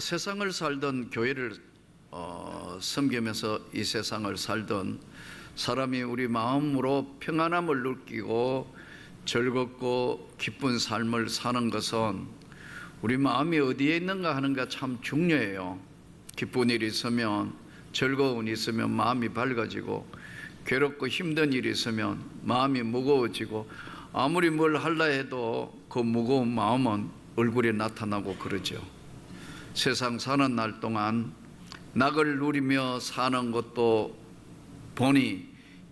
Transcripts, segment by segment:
세상을 살던 교회를 섬기면서 이 세상을 살던 사람이 우리 마음으로 평안함을 느끼고 즐겁고 기쁜 삶을 사는 것은 우리 마음이 어디에 있는가 하는 게 참 중요해요. 기쁜 일이 있으면, 즐거운 일이 있으면 마음이 밝아지고, 괴롭고 힘든 일이 있으면 마음이 무거워지고, 아무리 뭘 하려 해도 그 무거운 마음은 얼굴에 나타나고 그러죠. 세상 사는 날 동안 낙을 누리며 사는 것도 보니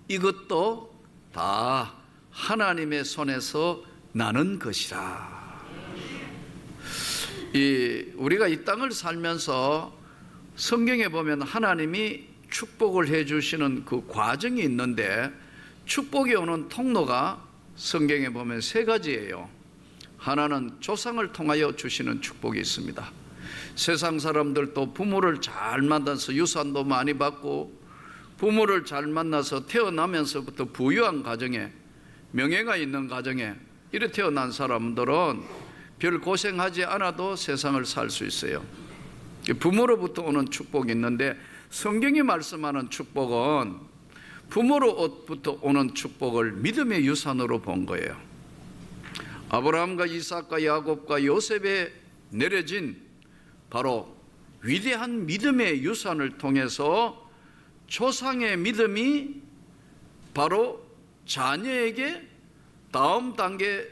이것도 다 하나님의 손에서 나는 것이라. 우리가 이 땅을 살면서 성경에 보면 하나님이 축복을 해주시는 그 과정이 있는데, 축복이 오는 통로가 성경에 보면 세 가지예요. 하나는 조상을 통하여 주시는 축복이 있습니다. 세상 사람들도 부모를 잘 만나서 유산도 많이 받고, 부모를 잘 만나서 태어나면서부터 부유한 가정에, 명예가 있는 가정에 이래 태어난 사람들은 별 고생하지 않아도 세상을 살 수 있어요. 부모로부터 오는 축복이 있는데, 성경이 말씀하는 축복은 부모로부터 오는 축복을 믿음의 유산으로 본 거예요. 아브라함과 이삭과 야곱과 요셉에 내려진 바로 위대한 믿음의 유산을 통해서 조상의 믿음이 바로 자녀에게, 다음 단계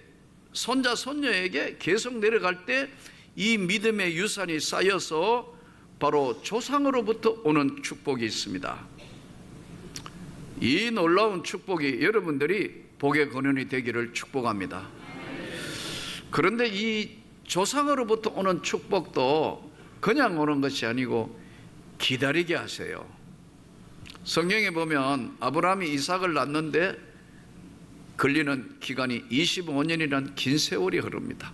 손자 손녀에게 계속 내려갈 때 이 믿음의 유산이 쌓여서 바로 조상으로부터 오는 축복이 있습니다. 이 놀라운 축복이 여러분들이 복의 근원이 되기를 축복합니다. 그런데 이 조상으로부터 오는 축복도 그냥 오는 것이 아니고 기다리게 하세요. 성경에 보면 아브라함이 이삭을 낳는데 걸리는 기간이 25년이라는 긴 세월이 흐릅니다.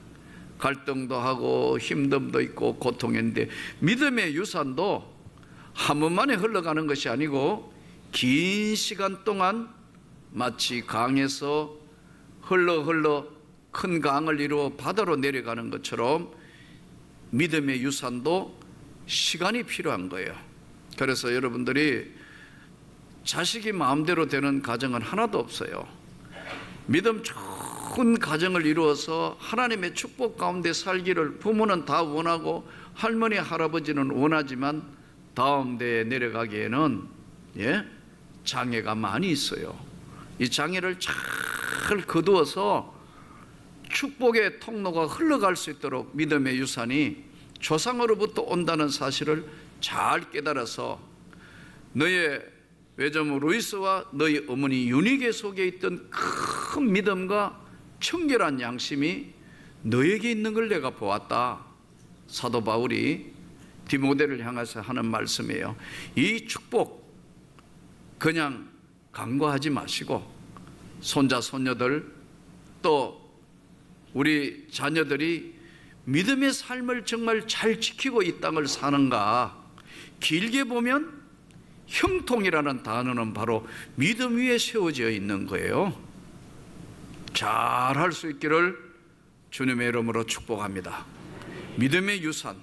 갈등도 하고 힘듦도 있고 고통인데, 믿음의 유산도 한 번만에 흘러가는 것이 아니고 긴 시간 동안 마치 강에서 흘러 큰 강을 이루어 바다로 내려가는 것처럼 믿음의 유산도 시간이 필요한 거예요. 그래서 여러분들이 자식이 마음대로 되는 가정은 하나도 없어요. 믿음 좋은 가정을 이루어서 하나님의 축복 가운데 살기를 부모는 다 원하고 할머니 할아버지는 원하지만 다음 대에 내려가기에는 장애가 많이 있어요. 이 장애를 잘 거두어서 축복의 통로가 흘러갈 수 있도록 믿음의 유산이 조상으로부터 온다는 사실을 잘 깨달아서, 너의 외조모 루이스와 너희 어머니 유니게 속에 있던 큰 믿음과 청결한 양심이 너에게 있는 걸 내가 보았다. 사도 바울이 디모데를 향해서 하는 말씀이에요. 이 축복 그냥 간과하지 마시고, 손자 손녀들 또 우리 자녀들이 믿음의 삶을 정말 잘 지키고 이 땅을 사는가, 길게 보면 형통이라는 단어는 바로 믿음 위에 세워져 있는 거예요. 잘 할 수 있기를 주님의 이름으로 축복합니다. 믿음의 유산,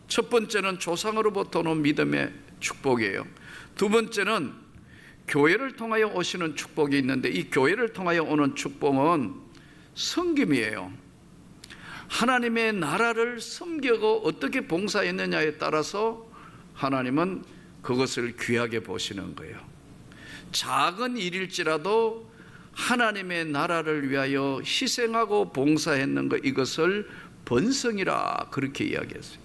첫 번째는 조상으로부터 오는 믿음의 축복이에요. 두 번째는 교회를 통하여 오시는 축복이 있는데, 이 교회를 통하여 오는 축복은 섬김이에요. 하나님의 나라를 섬기고 어떻게 봉사했느냐에 따라서 하나님은 그것을 귀하게 보시는 거예요. 작은 일일지라도 하나님의 나라를 위하여 희생하고 봉사했는 것, 이것을 번성이라 그렇게 이야기했어요.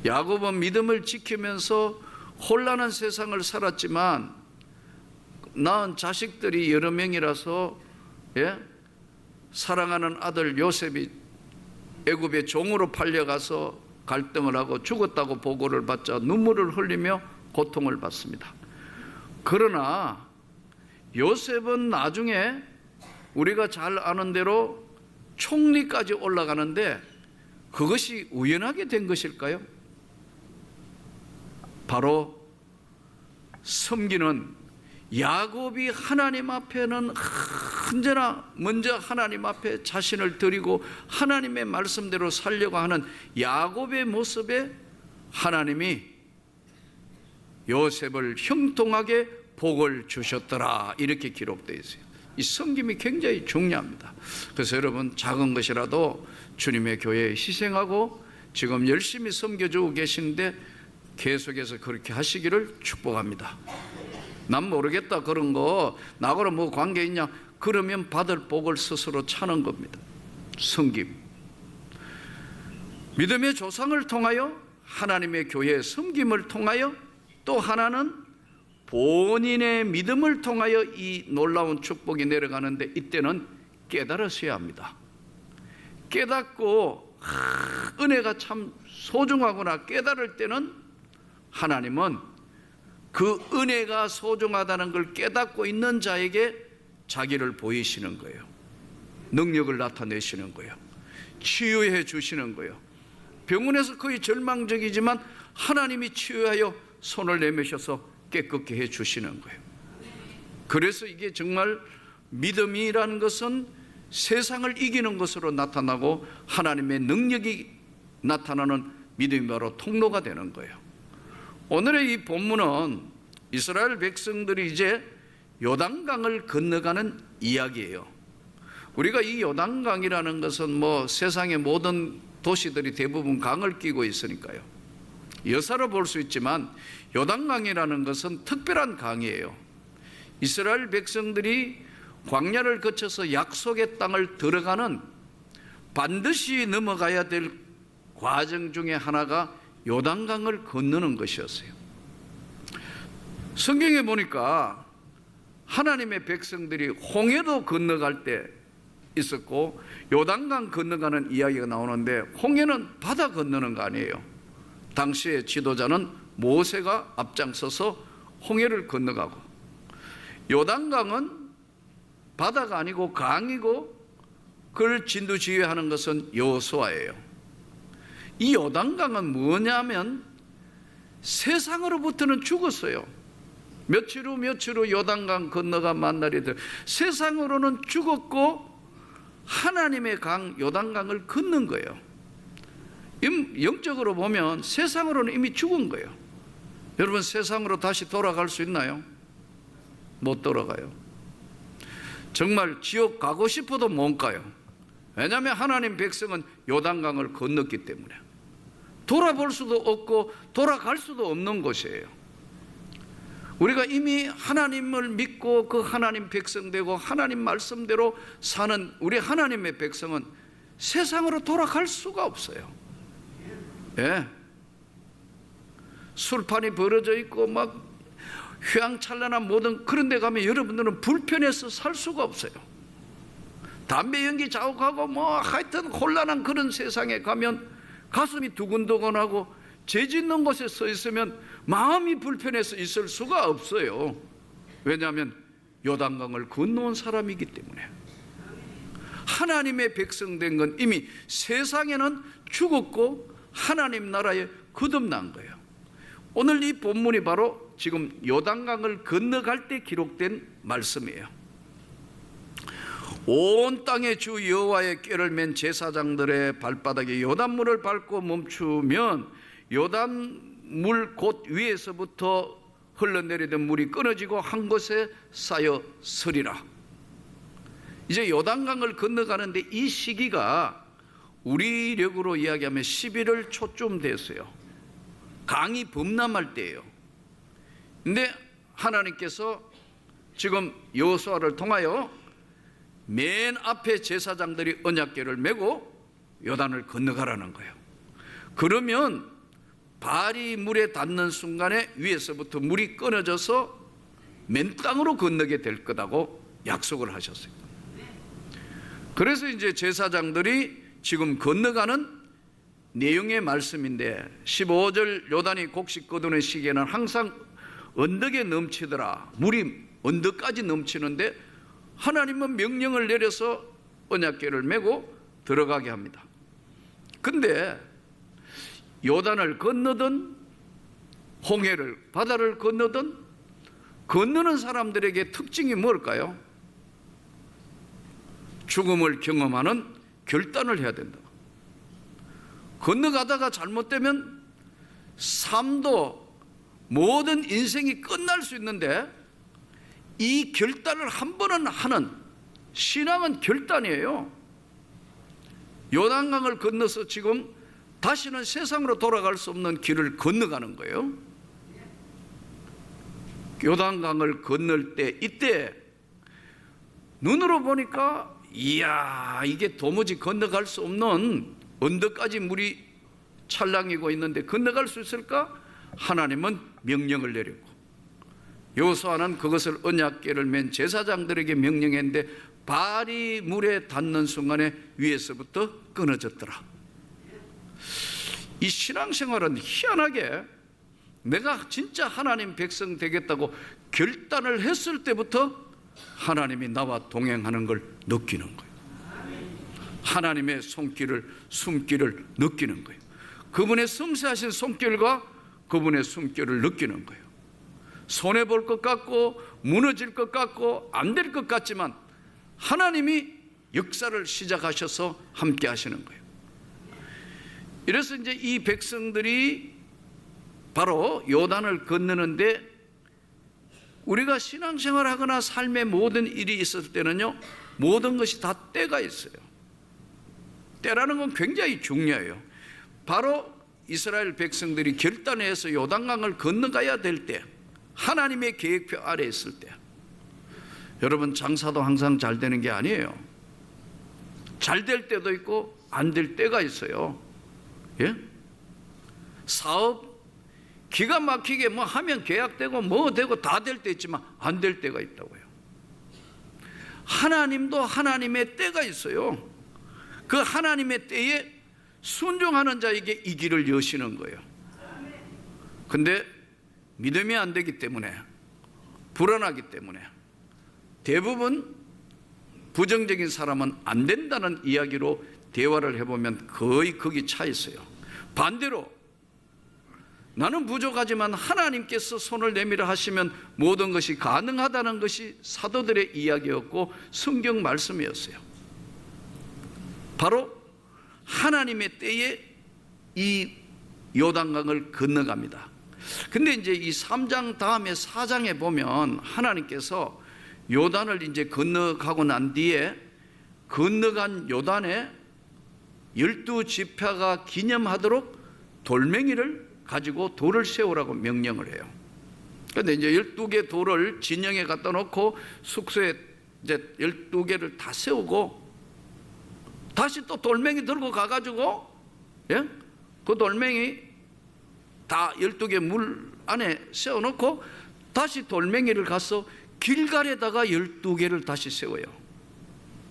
야곱은 믿음을 지키면서 혼란한 세상을 살았지만 낳은 자식들이 여러 명이라서 사랑하는 아들 요셉이 애굽의 종으로 팔려가서 갈등을 하고 죽었다고 보고를 받자 눈물을 흘리며 고통을 받습니다. 그러나 요셉은 나중에 우리가 잘 아는 대로 총리까지 올라가는데, 그것이 우연하게 된 것일까요? 바로 섬기는 야곱이 하나님 앞에는 언제나 먼저 하나님 앞에 자신을 드리고 하나님의 말씀대로 살려고 하는 야곱의 모습에 하나님이 요셉을 형통하게 복을 주셨더라, 이렇게 기록되어 있어요. 이 섬김이 굉장히 중요합니다. 그래서 여러분, 작은 것이라도 주님의 교회에 희생하고 지금 열심히 섬겨주고 계신데 계속해서 그렇게 하시기를 축복합니다. 난 모르겠다, 그런 거 나하고는 뭐 관계 있냐, 그러면 받을 복을 스스로 차는 겁니다. 섬김. 믿음의 조상을 통하여 하나님의 교회의 섬김을 통하여 또 하나는 본인의 믿음을 통하여 이 놀라운 축복이 내려가는데, 이때는 깨달으셔야 합니다. 깨닫고 은혜가 참 소중하구나 깨달을 때는 하나님은 그 은혜가 소중하다는 걸 깨닫고 있는 자에게 자기를 보이시는 거예요. 능력을 나타내시는 거예요. 치유해 주시는 거예요. 병원에서 거의 절망적이지만 하나님이 치유하여 손을 내미셔서 깨끗게 해 주시는 거예요. 그래서 이게 정말 믿음이라는 것은 세상을 이기는 것으로 나타나고 하나님의 능력이 나타나는 믿음이 바로 통로가 되는 거예요. 오늘의 이 본문은 이스라엘 백성들이 이제 요단강을 건너가는 이야기예요. 우리가 이 요단강이라는 것은 뭐 세상의 모든 도시들이 대부분 강을 끼고 있으니까요, 여사로 볼 수 있지만 요단강이라는 것은 특별한 강이에요. 이스라엘 백성들이 광야를 거쳐서 약속의 땅을 들어가는 반드시 넘어가야 될 과정 중에 하나가 요단강을 건너는 것이었어요. 성경에 보니까 하나님의 백성들이 홍해도 건너갈 때 있었고 요단강 건너가는 이야기가 나오는데, 홍해는 바다 건너는 거 아니에요. 당시의 지도자는 모세가 앞장서서 홍해를 건너가고, 요단강은 바다가 아니고 강이고 그걸 진두지휘하는 것은 여호수아예요. 이 요단강은 뭐냐면 세상으로부터는 죽었어요. 며칠 후 요단강 건너가 만날이 돼 세상으로는 죽었고 하나님의 강 요단강을 건넌 거예요. 영적으로 보면 세상으로는 이미 죽은 거예요. 여러분, 세상으로 다시 돌아갈 수 있나요? 못 돌아가요. 정말 지옥 가고 싶어도 못 가요. 왜냐하면 하나님 백성은 요단강을 건넜기 때문에 돌아볼 수도 없고 돌아갈 수도 없는 곳이에요. 우리가 이미 하나님을 믿고 그 하나님 백성 되고 하나님 말씀대로 사는 우리 하나님의 백성은 세상으로 돌아갈 수가 없어요. 예. 술판이 벌어져 있고 막 휘황찬란한 모든 그런 데 가면 여러분들은 불편해서 살 수가 없어요. 담배 연기 자욱하고 뭐 하여튼 혼란한 그런 세상에 가면 가슴이 두근두근하고 죄 짓는 곳에 서 있으면 마음이 불편해서 있을 수가 없어요. 왜냐하면 요단강을 건너온 사람이기 때문에. 하나님의 백성 된 건 이미 세상에는 죽었고 하나님 나라에 거듭난 거예요. 오늘 이 본문이 바로 지금 요단강을 건너갈 때 기록된 말씀이에요. 온 땅의 주 여호와의 꾀를 맨 제사장들의 발바닥에 요단물을 밟고 멈추면 요단물 곧 위에서부터 흘러내리던 물이 끊어지고 한 곳에 쌓여 서리라. 이제 요단강을 건너가는데 이 시기가 우리력으로 이야기하면 11월 초쯤 됐어요. 강이 범람할 때예요. 근데 하나님께서 지금 여호수아를 통하여 맨 앞에 제사장들이 언약궤를 메고 요단을 건너가라는 거예요. 그러면 발이 물에 닿는 순간에 위에서부터 물이 끊어져서 맨 땅으로 건너게 될 거라고 약속을 하셨어요. 그래서 이제 제사장들이 지금 건너가는 내용의 말씀인데 15절 요단이 곡식 거두는 시기에는 항상 언덕에 넘치더라. 물이 언덕까지 넘치는데 하나님은 명령을 내려서 언약궤를 메고 들어가게 합니다. 근데 요단을 건너든 홍해를 바다를 건너든 건너는 사람들에게 특징이 뭘까요? 죽음을 경험하는 결단을 해야 된다. 건너가다가 잘못되면 삶도 모든 인생이 끝날 수 있는데, 이 결단을 한 번은 하는 신앙은 결단이에요. 요단강을 건너서 지금 다시는 세상으로 돌아갈 수 없는 길을 건너가는 거예요. 요단강을 건널 때, 이때 눈으로 보니까 이야, 이게 도무지 건너갈 수 없는 언덕까지 물이 찰랑이고 있는데 건너갈 수 있을까? 하나님은 명령을 내렸고, 여호수아는 그것을 언약궤를 맨 제사장들에게 명령했는데 발이 물에 닿는 순간에 위에서부터 끊어졌더라. 이 신앙생활은 희한하게 내가 진짜 하나님 백성 되겠다고 결단을 했을 때부터 하나님이 나와 동행하는 걸 느끼는 거예요. 하나님의 손길을, 숨길을 느끼는 거예요. 그분의 섬세하신 손길과 그분의 숨결을 느끼는 거예요. 손해볼 것 같고 무너질 것 같고 안 될 것 같지만 하나님이 역사를 시작하셔서 함께 하시는 거예요. 이래서 이제 이 백성들이 바로 요단을 건너는데, 우리가 신앙생활 하거나 삶의 모든 일이 있을 때는요, 모든 것이 다 때가 있어요. 때라는 건 굉장히 중요해요. 바로 이스라엘 백성들이 결단해서 요단강을 건너가야 될 때, 하나님의 계획표 아래에 있을 때, 여러분 장사도 항상 잘 되는 게 아니에요. 잘 될 때도 있고 안 될 때가 있어요. 예? 사업 기가 막히게 뭐 하면 계약되고 뭐 되고 다 될 때 있지만 안 될 때가 있다고요. 하나님도 하나님의 때가 있어요. 그 하나님의 때에 순종하는 자에게 이 길을 여시는 거예요. 근데 믿음이 안 되기 때문에, 불안하기 때문에 대부분 부정적인 사람은 안 된다는 이야기로 대화를 해보면 거의 거기 차 있어요. 반대로 나는 부족하지만 하나님께서 손을 내밀어 하시면 모든 것이 가능하다는 것이 사도들의 이야기였고 성경 말씀이었어요. 바로 하나님의 때에 이 요단강을 건너갑니다. 근데 이제 이 3장 다음에 4장에 보면 하나님께서 요단을 이제 건너가고 난 뒤에 건너간 요단에 12지파가 기념하도록 돌멩이를 가지고 돌을 세우라고 명령을 해요. 그런데 이제 12개 돌을 진영에 갖다 놓고 숙소에 이제 12개를 다 세우고 다시 또 돌멩이 들고 가가지고, 예? 그 돌멩이 다 12개 물 안에 세워놓고 다시 돌멩이를 가서 길갈에다가 12개를 다시 세워요.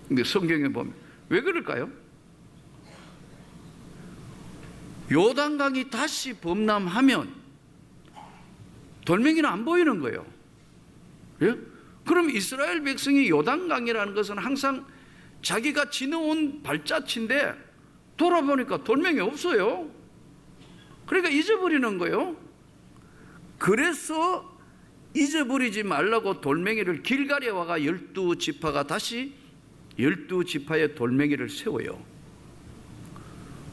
근데 성경에 보면 왜 그럴까요? 요단강이 다시 범람하면 돌멩이는 안 보이는 거예요. 예? 그럼 이스라엘 백성이 요단강이라는 것은 항상 자기가 지나온 발자취인데 돌아보니까 돌멩이 없어요. 그러니까 잊어버리는 거예요. 그래서 잊어버리지 말라고 돌멩이를 길갈에 와가 12지파가 다시 12지파의 돌멩이를 세워요.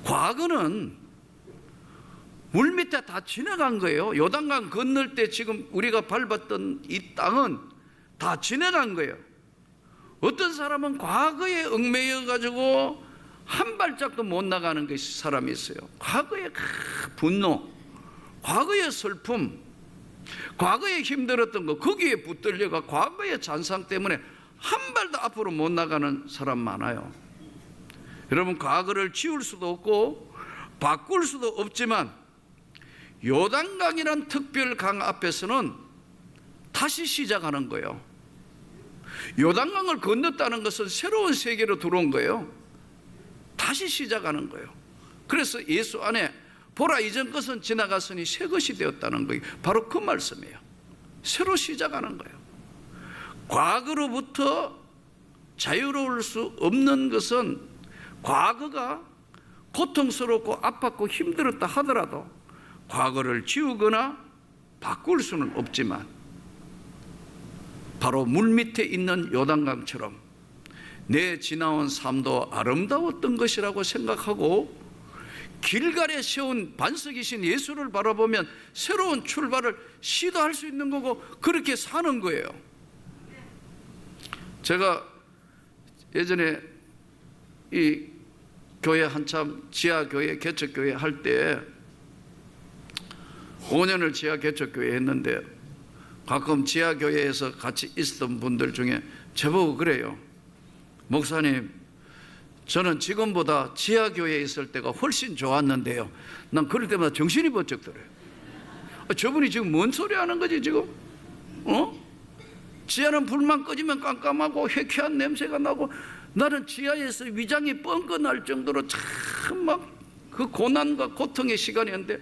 과거는 물 밑에 다 지나간 거예요. 요단강 건널 때 지금 우리가 밟았던 이 땅은 다 지나간 거예요. 어떤 사람은 과거에 얽매여 가지고 한 발짝도 못 나가는 것이 사람이 있어요. 과거의 분노, 과거의 슬픔, 과거에 힘들었던 거, 거기에 붙들려가 과거의 잔상 때문에 한 발도 앞으로 못 나가는 사람 많아요. 여러분, 과거를 지울 수도 없고 바꿀 수도 없지만 요단강이란 특별 강 앞에서는 다시 시작하는 거예요. 요단강을 건넜다는 것은 새로운 세계로 들어온 거예요. 다시 시작하는 거예요. 그래서 예수 안에 보라, 이전 것은 지나갔으니 새 것이 되었다는 거예요. 바로 그 말씀이에요. 새로 시작하는 거예요. 과거로부터 자유로울 수 없는 것은, 과거가 고통스럽고 아팠고 힘들었다 하더라도 과거를 지우거나 바꿀 수는 없지만, 바로 물 밑에 있는 요단강처럼 내 지나온 삶도 아름다웠던 것이라고 생각하고 길갈에 세운 반석이신 예수를 바라보면 새로운 출발을 시도할 수 있는 거고 그렇게 사는 거예요. 제가 예전에 이 교회 한참 지하교회 개척교회 할 때 5년을 지하 개척교회 했는데 가끔 지하교회에서 같이 있었던 분들 중에 저보고 그래요. 목사님, 저는 지금보다 지하교회에 있을 때가 훨씬 좋았는데요. 난 그럴 때마다 정신이 번쩍 들어요. 저분이 지금 뭔 소리 하는 거지 지금? 지하는 불만 꺼지면 깜깜하고 회쾌한 냄새가 나고 나는 지하에서 위장이 뻥긋날 정도로 참 막 그 고난과 고통의 시간이었는데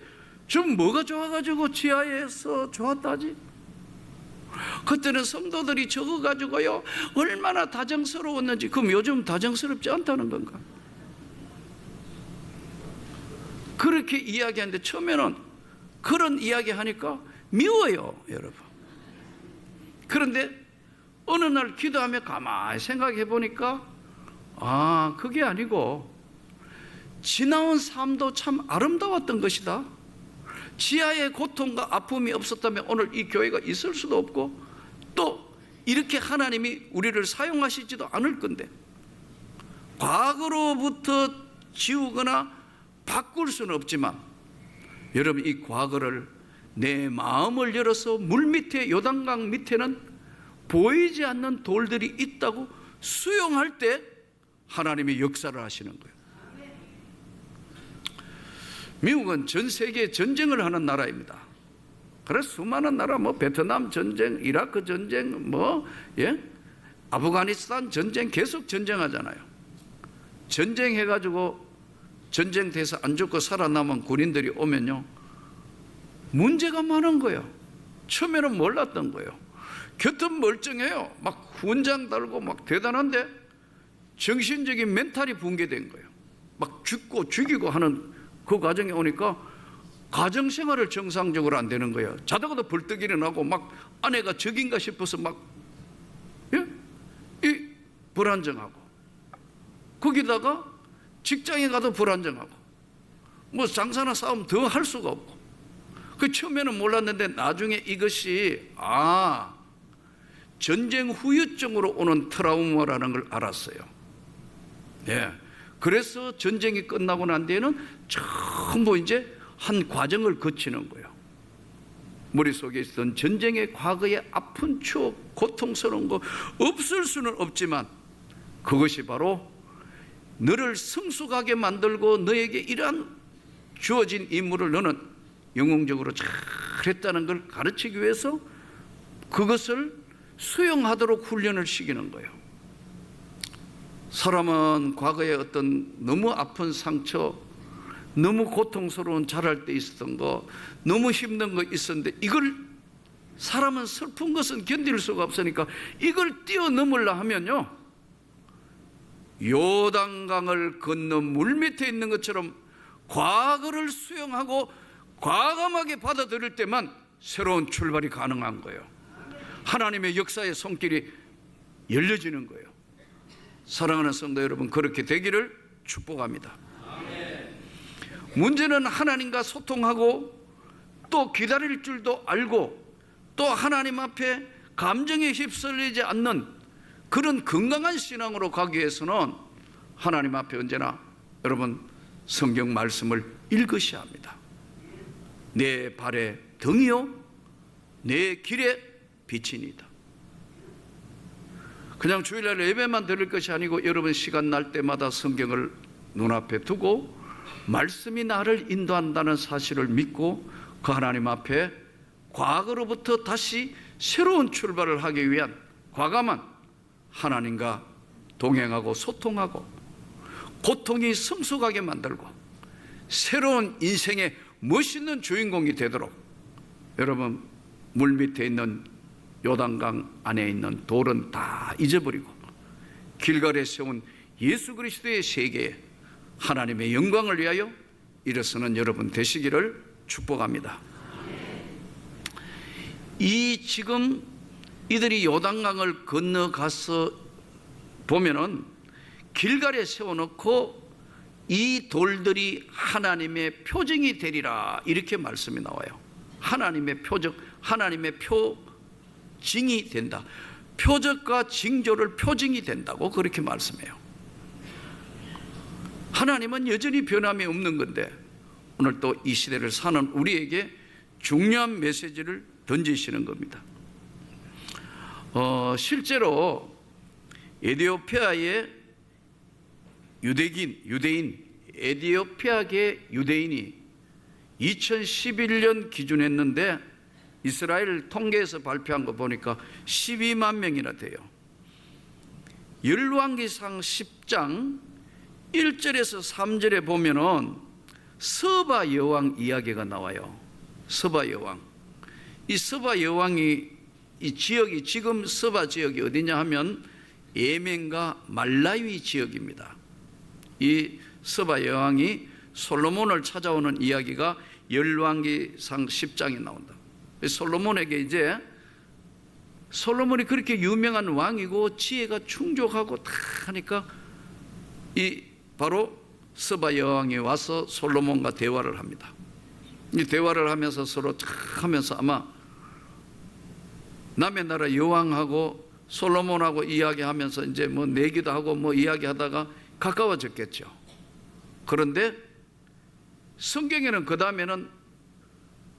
지금 뭐가 좋아가지고 지하에서 좋았다지? 그때는 성도들이 적어가지고요 얼마나 다정스러웠는지. 그럼 요즘 다정스럽지 않다는 건가? 그렇게 이야기하는데 처음에는 그런 이야기 하니까 미워요 여러분. 그런데 어느 날 기도하며 가만히 생각해 보니까 그게 아니고 지나온 삶도 참 아름다웠던 것이다. 지하의 고통과 아픔이 없었다면 오늘 이 교회가 있을 수도 없고 또 이렇게 하나님이 우리를 사용하시지도 않을 건데 과거로부터 지우거나 바꿀 수는 없지만 여러분 이 과거를 내 마음을 열어서 물 밑에 요단강 밑에는 보이지 않는 돌들이 있다고 수용할 때 하나님이 역사를 하시는 거예요. 미국은 전 세계에 전쟁을 하는 나라입니다. 그래서 수많은 나라 베트남 전쟁, 이라크 전쟁, 아프가니스탄 전쟁 계속 전쟁하잖아요. 전쟁해가지고 전쟁돼서 안 죽고 살아남은 군인들이 오면요 문제가 많은 거예요. 처음에는 몰랐던 거예요. 곁은 멀쩡해요. 막 훈장 달고 막 대단한데 정신적인 멘탈이 붕괴된 거예요. 막 죽고 죽이고 하는 그 과정에 오니까 가정생활을 정상적으로 안 되는 거예요. 자다가도 벌떡 일어나고 막 아내가 적인가 싶어서 막 불안정하고 거기다가 직장에 가도 불안정하고 장사나 싸움 더 할 수가 없고 그 처음에는 몰랐는데 나중에 이것이 전쟁 후유증으로 오는 트라우마라는 걸 알았어요. 그래서 전쟁이 끝나고 난 뒤에는 전부 이제 한 과정을 거치는 거예요. 머릿속에 있던 전쟁의 과거의 아픈 추억, 고통스러운 거 없을 수는 없지만 그것이 바로 너를 성숙하게 만들고 너에게 이러한 주어진 임무를 너는 영웅적으로 잘했다는 걸 가르치기 위해서 그것을 수용하도록 훈련을 시키는 거예요. 사람은 과거에 어떤 너무 아픈 상처, 너무 고통스러운 자랄 때 있었던 거, 너무 힘든 거 있었는데 이걸 사람은 슬픈 것은 견딜 수가 없으니까 이걸 뛰어넘으려 하면요 요단강을 건너 물 밑에 있는 것처럼 과거를 수용하고 과감하게 받아들일 때만 새로운 출발이 가능한 거예요. 하나님의 역사의 손길이 열려지는 거예요. 사랑하는 성도 여러분, 그렇게 되기를 축복합니다. 문제는 하나님과 소통하고 또 기다릴 줄도 알고 또 하나님 앞에 감정에 휩쓸리지 않는 그런 건강한 신앙으로 가기 위해서는 하나님 앞에 언제나 여러분 성경 말씀을 읽으셔야 합니다. 내 발의 등이요 내 길의 빛이니이다. 그냥 주일날 예배만 드릴 것이 아니고 여러분 시간 날 때마다 성경을 눈앞에 두고 말씀이 나를 인도한다는 사실을 믿고 그 하나님 앞에 과거로부터 다시 새로운 출발을 하기 위한 과감한 하나님과 동행하고 소통하고 고통이 성숙하게 만들고 새로운 인생의 멋있는 주인공이 되도록 여러분 물 밑에 있는 요단강 안에 있는 돌은 다 잊어버리고 길갈에 세운 예수 그리스도의 세계에 하나님의 영광을 위하여 일어서는 여러분 되시기를 축복합니다. 지금 이들이 요단강을 건너가서 보면은 길갈에 세워놓고 이 돌들이 하나님의 표징이 되리라, 이렇게 말씀이 나와요. 하나님의 표적, 하나님의 표징이 된다. 표적과 징조를 표징이 된다고 그렇게 말씀해요. 하나님은 여전히 변함이 없는 건데 오늘 또 이 시대를 사는 우리에게 중요한 메시지를 던지시는 겁니다. 실제로 에티오피아의 유대인, 에티오피아계 유대인이 2011년 기준했는데 이스라엘 통계에서 발표한 거 보니까 12만 명이나 돼요. 열왕기상 10장 1절에서 3절에 보면은 서바 여왕 이야기가 나와요. 서바 여왕. 이 서바 여왕이 이 지역이, 지금 서바 지역이 어디냐 하면 예멘과 말라위 지역입니다. 이 서바 여왕이 솔로몬을 찾아오는 이야기가 열왕기상 10장에 나온다. 솔로몬에게 이제 솔로몬이 그렇게 유명한 왕이고 지혜가 충족하고 다 하니까 이 바로 서바 여왕이 와서 솔로몬과 대화를 합니다. 이 대화를 하면서 서로 탁 하면서 아마 남의 나라 여왕하고 솔로몬하고 이야기하면서 이제 뭐 내기도 하고 뭐 이야기하다가 가까워졌겠죠. 그런데 성경에는 그 다음에는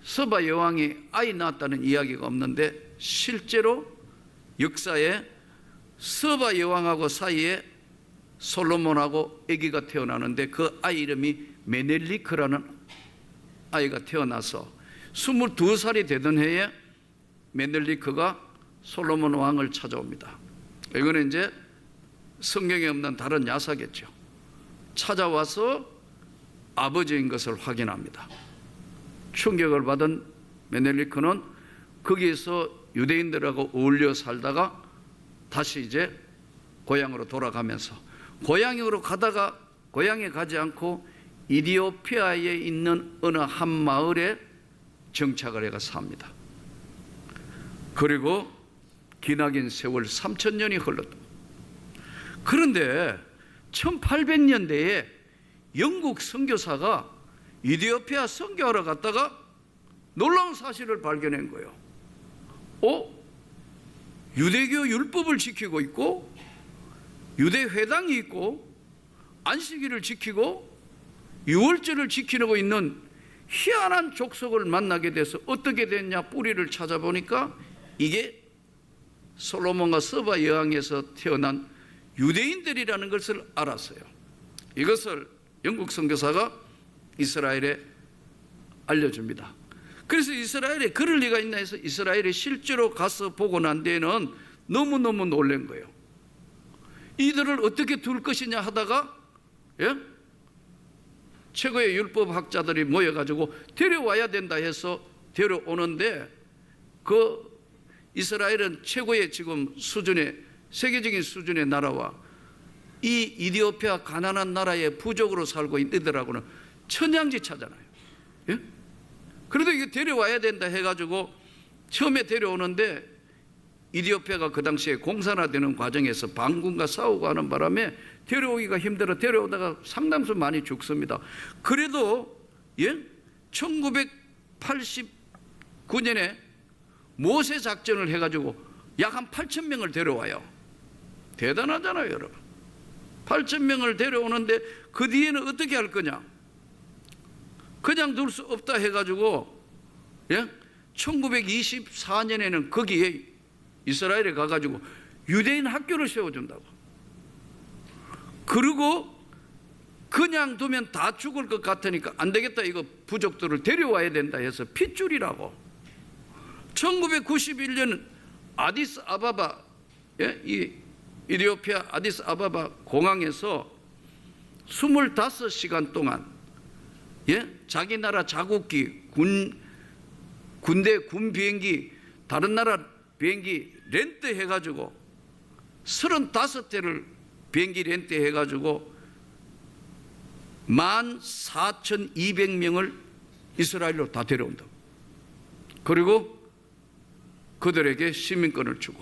서바 여왕이 아이 낳았다는 이야기가 없는데 실제로 역사에 서바 여왕하고 사이에 솔로몬하고 아기가 태어나는데 그 아이 이름이 메넬리크라는 아이가 태어나서 22살이 되던 해에 메넬리크가 솔로몬 왕을 찾아옵니다. 이거는 이제 성경에 없는 다른 야사겠죠. 찾아와서 아버지인 것을 확인합니다. 충격을 받은 메넬리크는 거기에서 유대인들하고 어울려 살다가 다시 이제 고향으로 돌아가면서 고향으로 가다가 고향에 가지 않고 이디오피아에 있는 어느 한 마을에 정착을 해가 삽니다. 그리고 기나긴 세월 3000년이 흘렀다. 그런데 1800년대에 영국 선교사가 이디오피아 선교하러 갔다가 놀라운 사실을 발견한 거예요. 유대교 율법을 지키고 있고 유대 회당이 있고 안식일을 지키고 유월절을 지키고 있는 희한한 족속을 만나게 돼서 어떻게 됐냐 뿌리를 찾아보니까 이게 솔로몬과 서바 여왕에서 태어난 유대인들이라는 것을 알았어요. 이것을 영국 선교사가 이스라엘에 알려줍니다. 그래서 이스라엘에 그럴 리가 있나 해서 이스라엘에 실제로 가서 보고 난 데에는 너무너무 놀란 거예요. 이들을 어떻게 둘 것이냐 하다가 최고의 율법학자들이 모여가지고 데려와야 된다 해서 데려오는데 그 이스라엘은 최고의 지금 수준의 세계적인 수준의 나라와 이 이디오피아 가난한 나라의 부족으로 살고 있는 이들하고는 천양지차잖아요. 그래도 이게 데려와야 된다 해가지고 처음에 데려오는데 이디오피아가 그 당시에 공산화되는 과정에서 반군과 싸우고 하는 바람에 데려오기가 힘들어 데려오다가 상당수 많이 죽습니다. 그래도 1989년에 모세 작전을 해가지고 약 한 8,000명을 데려와요. 대단하잖아요, 여러분. 8,000명을 데려오는데 그 뒤에는 어떻게 할 거냐? 그냥 둘 수 없다 해가지고 1924년에는 거기에 이스라엘에 가가지고 유대인 학교를 세워준다고. 그리고 그냥 두면 다 죽을 것 같으니까 안 되겠다, 이거 부족들을 데려와야 된다 해서 핏줄이라고 1991년 아디스 아바바, 이 이디오피아 아디스 아바바 공항에서 25시간 동안 자기 나라 자국기 군대 군 비행기 다른 나라 비행기 렌트 해가지고 35대를 비행기 렌트 해가지고 14,200명을 이스라엘로 다 데려온다. 그리고 그들에게 시민권을 주고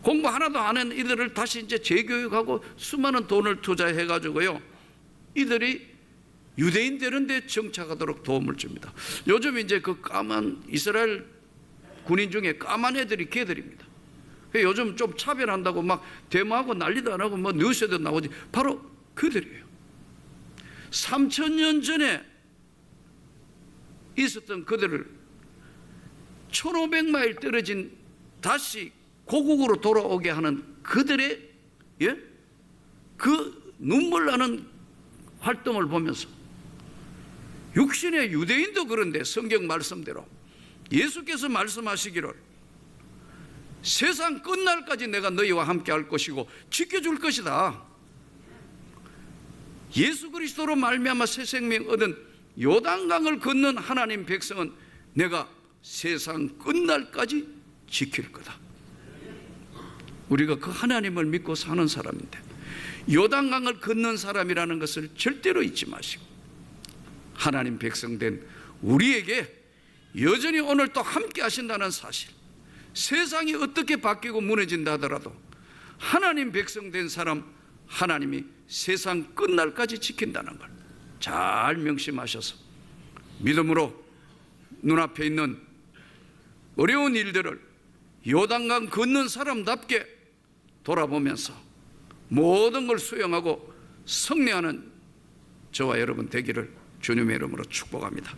공부 하나도 안 한 이들을 다시 이제 재교육하고 수많은 돈을 투자해 가지고요, 이들이 유대인 되는 데 정착하도록 도움을 줍니다. 요즘 이제 그 까만 이스라엘 군인 중에 까만 애들이 걔들입니다. 요즘 좀 차별한다고 막 데모하고 난리도 안 하고 뭐 뉴스에도 나오지, 바로 그들이에요. 3000년 전에 있었던 그들을 1500마일 떨어진 다시 고국으로 돌아오게 하는 그들의 그 눈물 나는 활동을 보면서, 육신의 유대인도 그런데 성경 말씀대로 예수께서 말씀하시기를 세상 끝날까지 내가 너희와 함께 할 것이고 지켜줄 것이다. 예수 그리스도로 말미암아 새 생명 얻은 요단강을 건넌 하나님 백성은 내가 세상 끝날까지 지킬 거다. 우리가 그 하나님을 믿고 사는 사람인데, 요단강을 건넌 사람이라는 것을 절대로 잊지 마시고, 하나님 백성된 우리에게 여전히 오늘 또 함께 하신다는 사실, 세상이 어떻게 바뀌고 무너진다 하더라도 하나님 백성된 사람, 하나님이 세상 끝날까지 지킨다는 걸 잘 명심하셔서 믿음으로 눈앞에 있는 어려운 일들을 요단강 건넌 사람답게 돌아보면서 모든 걸 수용하고 승리하는 저와 여러분 되기를 주님의 이름으로 축복합니다.